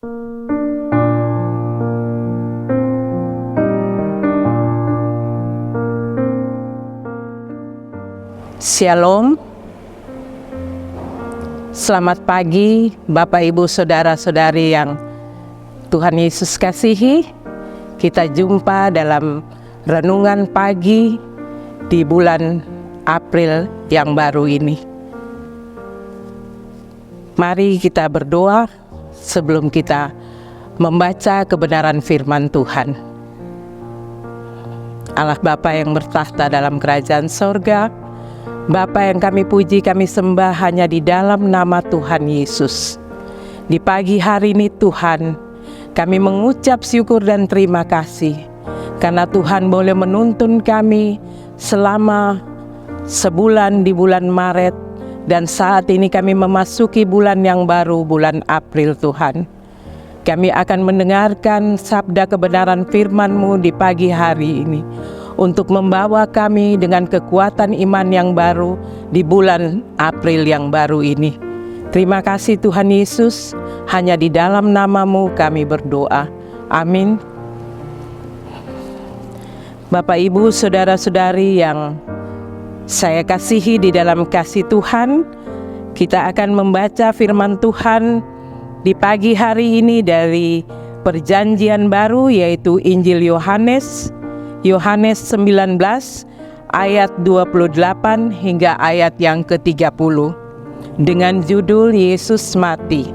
Shalom. Selamat pagi Bapak Ibu Saudara-saudari yang Tuhan Yesus kasihi. Kita jumpa dalam renungan pagi di bulan April yang baru ini. Mari kita berdoa sebelum kita membaca kebenaran firman Tuhan. Allah Bapa yang bertahta dalam kerajaan sorga, Bapa yang kami puji, kami sembah hanya di dalam nama Tuhan Yesus. Di pagi hari ini Tuhan, kami mengucap syukur dan terima kasih karena Tuhan boleh menuntun kami selama sebulan di bulan Maret, dan saat ini kami memasuki bulan yang baru, bulan April Tuhan. Kami akan mendengarkan sabda kebenaran firman-Mu di pagi hari ini untuk membawa kami dengan kekuatan iman yang baru di bulan April yang baru ini. Terima kasih Tuhan Yesus, hanya di dalam nama-Mu kami berdoa. Amin. Bapak Ibu Saudara-saudari yang saya kasihi di dalam kasih Tuhan, kita akan membaca firman Tuhan di pagi hari ini dari Perjanjian Baru, yaitu Injil Yohanes 19 ayat 28 hingga ayat yang ke-30 dengan judul Yesus mati.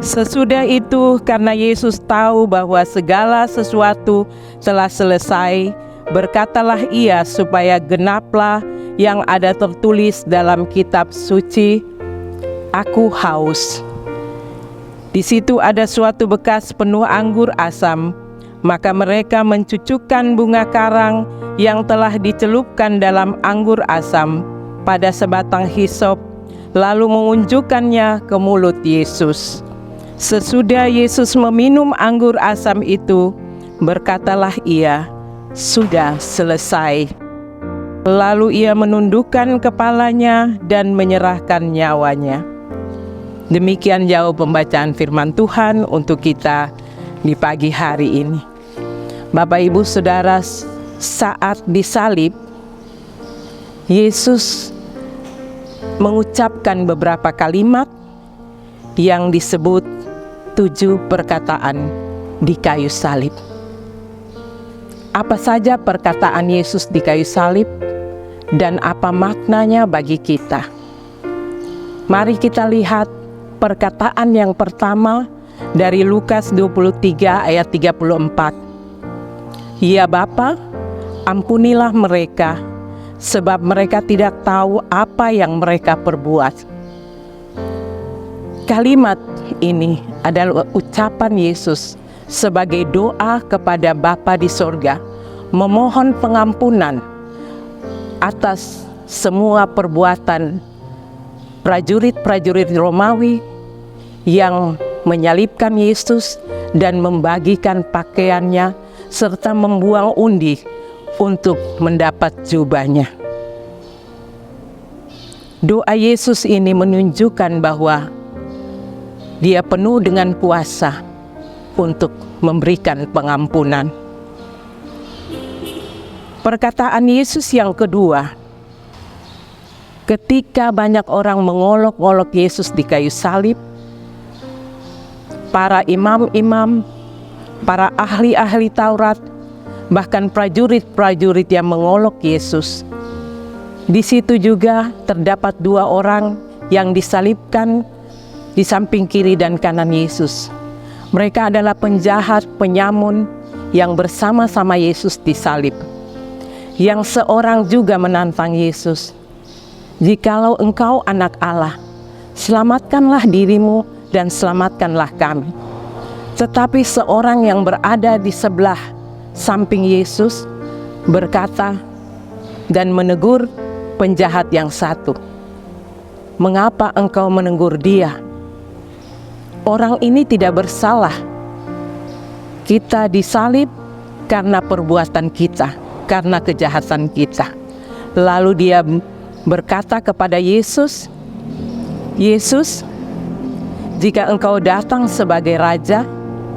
Sesudah itu, karena Yesus tahu bahwa segala sesuatu telah selesai, berkatalah ia supaya genaplah yang ada tertulis dalam kitab suci, "Aku haus." Di situ ada suatu bekas penuh anggur asam. Maka mereka mencucukkan bunga karang yang telah dicelupkan dalam anggur asam pada sebatang hisop, lalu mengunjukkannya ke mulut Yesus. Sesudah Yesus meminum anggur asam itu, berkatalah ia, "Sudah selesai." Lalu ia menundukkan kepalanya dan menyerahkan nyawanya. Demikian jauh pembacaan firman Tuhan untuk kita di pagi hari ini. Bapak Ibu Saudara, saat disalib, Yesus mengucapkan beberapa kalimat yang disebut 7 perkataan di kayu salib. Apa saja perkataan Yesus di kayu salib dan apa maknanya bagi kita? Mari kita lihat perkataan yang pertama dari Lukas 23 ayat 34. "Ya Bapa, ampunilah mereka, sebab mereka tidak tahu apa yang mereka perbuat." Kalimat ini adalah ucapan Yesus sebagai doa kepada Bapa di sorga, memohon pengampunan atas semua perbuatan prajurit-prajurit Romawi yang menyalibkan Yesus dan membagikan pakaiannya serta membuang undi untuk mendapat jubahnya. Doa Yesus ini menunjukkan bahwa Dia penuh dengan kuasa untuk memberikan pengampunan. Perkataan Yesus yang kedua, ketika banyak orang mengolok-olok Yesus di kayu salib, para imam-imam, para ahli-ahli Taurat, bahkan prajurit-prajurit yang mengolok Yesus. Di situ juga terdapat 2 orang yang disalibkan di samping kiri dan kanan Yesus. Mereka adalah penjahat, penyamun yang bersama-sama Yesus disalib. Yang seorang juga menantang Yesus, "Jikalau engkau anak Allah, selamatkanlah dirimu dan selamatkanlah kami." Tetapi seorang yang berada di sebelah samping Yesus berkata dan menegur penjahat yang satu, "Mengapa engkau menegur dia? Orang ini tidak bersalah. Kita disalib karena perbuatan kita, karena kejahatan kita." Lalu dia berkata kepada Yesus, "Yesus, Jika engkau datang sebagai raja,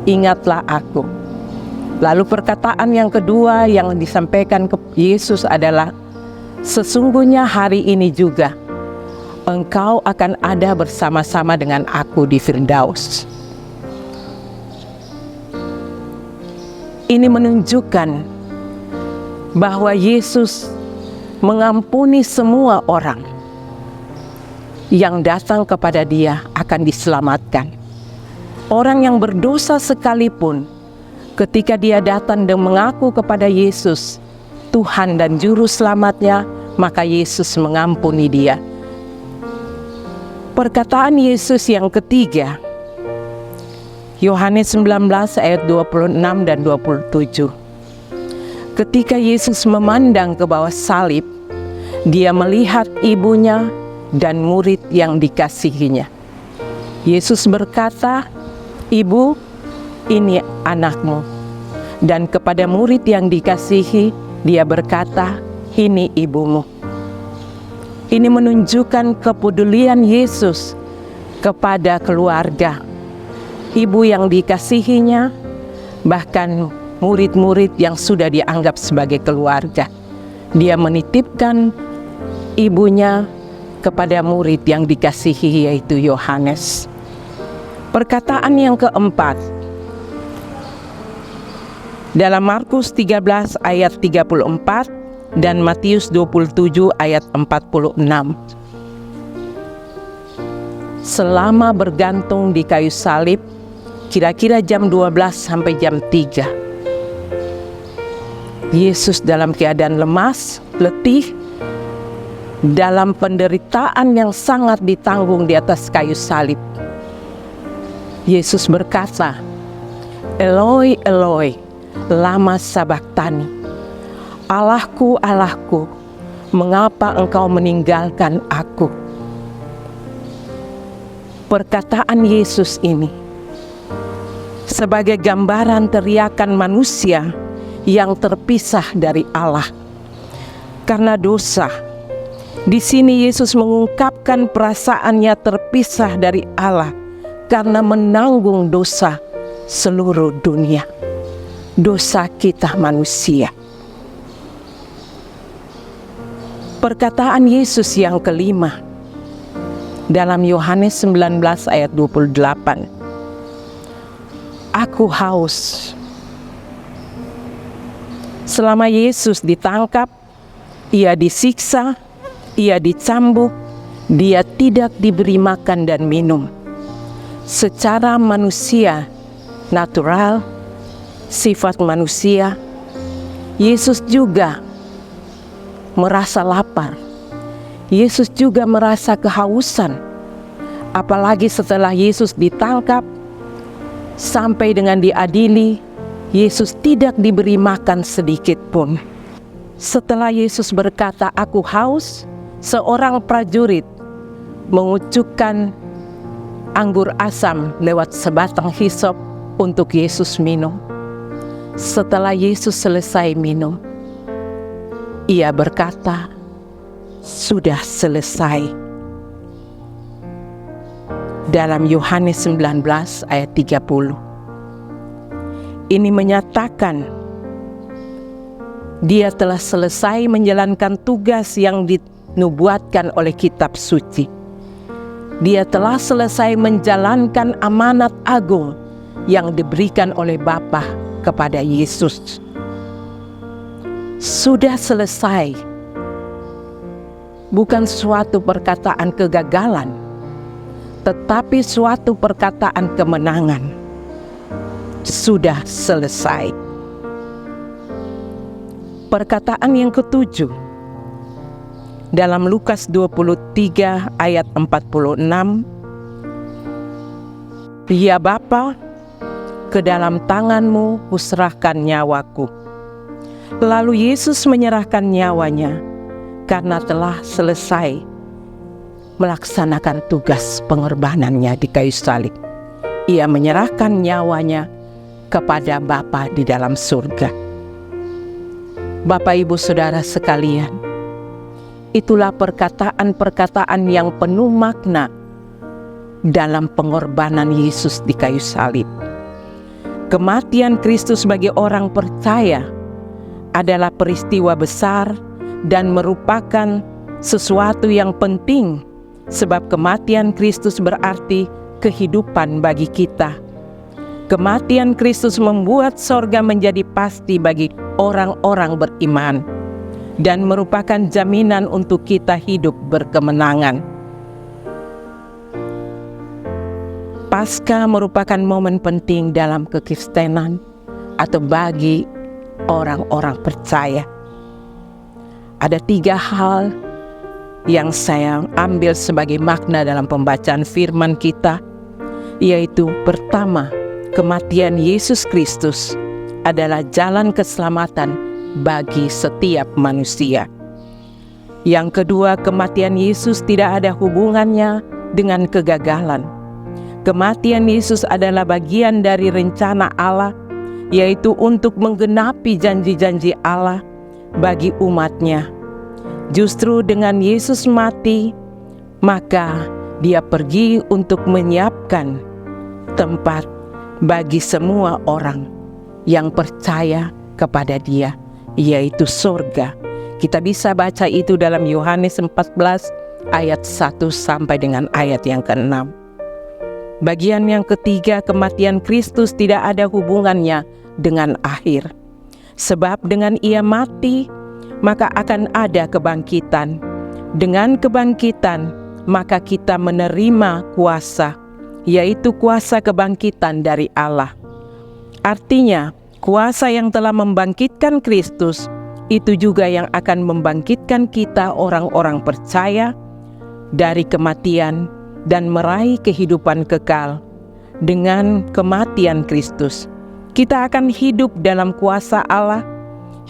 ingatlah aku. Lalu perkataan yang kedua yang disampaikan ke Yesus adalah, sesungguhnya hari ini juga engkau akan ada bersama-sama dengan aku di Firdaus. Ini menunjukkan bahwa Yesus mengampuni semua orang yang datang kepada Dia akan diselamatkan. Orang yang berdosa sekalipun, ketika dia datang dan mengaku kepada Yesus Tuhan dan Juru Selamatnya, maka Yesus mengampuni dia. Perkataan Yesus yang ketiga, Yohanes 19 ayat 26 dan 27. Ketika Yesus memandang ke bawah salib, dia melihat ibunya dan murid yang dikasihinya. Yesus berkata, "Ibu, ini anakmu." Dan kepada murid yang dikasihi, dia berkata, "Ini ibumu." Ini menunjukkan kepedulian Yesus kepada keluarga, ibu yang dikasihinya, bahkan murid-murid yang sudah dianggap sebagai keluarga. Dia menitipkan ibunya kepada murid yang dikasihi, yaitu Yohanes. Perkataan yang keempat, dalam Markus 13 ayat 34 dan Matius 27 ayat 46. Selama bergantung di kayu salib, kira-kira jam 12 sampai jam 3, Yesus dalam keadaan lemas, letih, dalam penderitaan yang sangat ditanggung di atas kayu salib. Yesus berkata, "Eloi, Eloi, lama sabachthani." "Allahku, Allahku, mengapa engkau meninggalkan aku?" Perkataan Yesus ini sebagai gambaran teriakan manusia yang terpisah dari Allah karena dosa. Di sini Yesus mengungkapkan perasaannya terpisah dari Allah karena menanggung dosa seluruh dunia, dosa kita manusia. Perkataan Yesus yang kelima dalam Yohanes 19 ayat 28. "Aku haus." Selama Yesus ditangkap, ia disiksa, ia dicambuk, dia tidak diberi makan dan minum. Secara manusia, natural, sifat manusia, Yesus juga merasa lapar. Yesus juga merasa kehausan. Apalagi setelah Yesus ditangkap sampai dengan diadili, Yesus tidak diberi makan sedikit pun. Setelah Yesus berkata, "Aku haus," seorang prajurit mengucukkan anggur asam lewat sebatang hisop untuk Yesus minum. Setelah Yesus selesai minum, ia berkata, "Sudah selesai." Dalam Yohanes 19 ayat 30. Ini menyatakan dia telah selesai menjalankan tugas yang dinubuatkan oleh kitab suci. Dia telah selesai menjalankan amanat agung yang diberikan oleh Bapa kepada Yesus. Sudah selesai bukan suatu perkataan kegagalan, tetapi suatu perkataan kemenangan. Sudah selesai. Perkataan yang ketujuh dalam Lukas 23 ayat 46. "Ya Bapa, ke dalam tangan-Mu kuserahkan nyawaku." Lalu Yesus menyerahkan nyawanya karena telah selesai melaksanakan tugas pengorbanannya di kayu salib. Ia menyerahkan nyawanya kepada Bapa di dalam surga. Bapak, Ibu, Saudara sekalian, itulah perkataan-perkataan yang penuh makna dalam pengorbanan Yesus di kayu salib. Kematian Kristus bagi orang percaya adalah peristiwa besar dan merupakan sesuatu yang penting, sebab kematian Kristus berarti kehidupan bagi kita. Kematian Kristus membuat sorga menjadi pasti bagi orang-orang beriman dan merupakan jaminan untuk kita hidup berkemenangan. Paskah merupakan momen penting dalam kekristenan atau bagi orang-orang percaya. Ada 3 hal yang saya ambil sebagai makna dalam pembacaan firman kita, yaitu pertama, kematian Yesus Kristus adalah jalan keselamatan bagi setiap manusia. Yang kedua, kematian Yesus tidak ada hubungannya dengan kegagalan. Kematian Yesus adalah bagian dari rencana Allah, yaitu untuk menggenapi janji-janji Allah bagi umatnya. Justru dengan Yesus mati, maka Dia pergi untuk menyiapkan tempat bagi semua orang yang percaya kepada Dia, yaitu surga. Kita bisa baca itu dalam Yohanes 14 ayat 1 sampai dengan ayat yang ke-6. Bagian yang ketiga, kematian Kristus tidak ada hubungannya dengan akhir. Sebab dengan Ia mati, maka akan ada kebangkitan. Dengan kebangkitan, maka kita menerima kuasa, yaitu kuasa kebangkitan dari Allah. Artinya, kuasa yang telah membangkitkan Kristus, itu juga yang akan membangkitkan kita orang-orang percaya dari kematian dan meraih kehidupan kekal. Dengan kematian Kristus, kita akan hidup dalam kuasa Allah,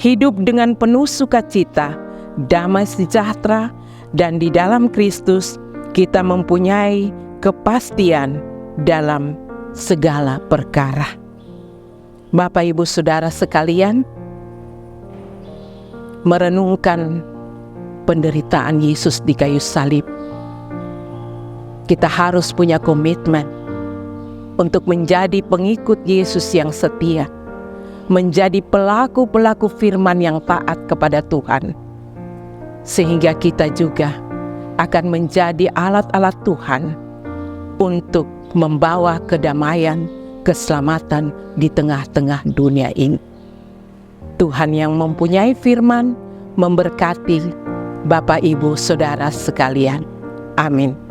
hidup dengan penuh sukacita, damai sejahtera, dan di dalam Kristus kita mempunyai kepastian dalam segala perkara. Bapak, Ibu, Saudara sekalian, merenungkan penderitaan Yesus di kayu salib, kita harus punya komitmen untuk menjadi pengikut Yesus yang setia, menjadi pelaku-pelaku firman yang taat kepada Tuhan, sehingga kita juga akan menjadi alat-alat Tuhan untuk membawa kedamaian, keselamatan di tengah-tengah dunia ini. Tuhan yang mempunyai firman memberkati Bapak, Ibu, Saudara sekalian. Amin.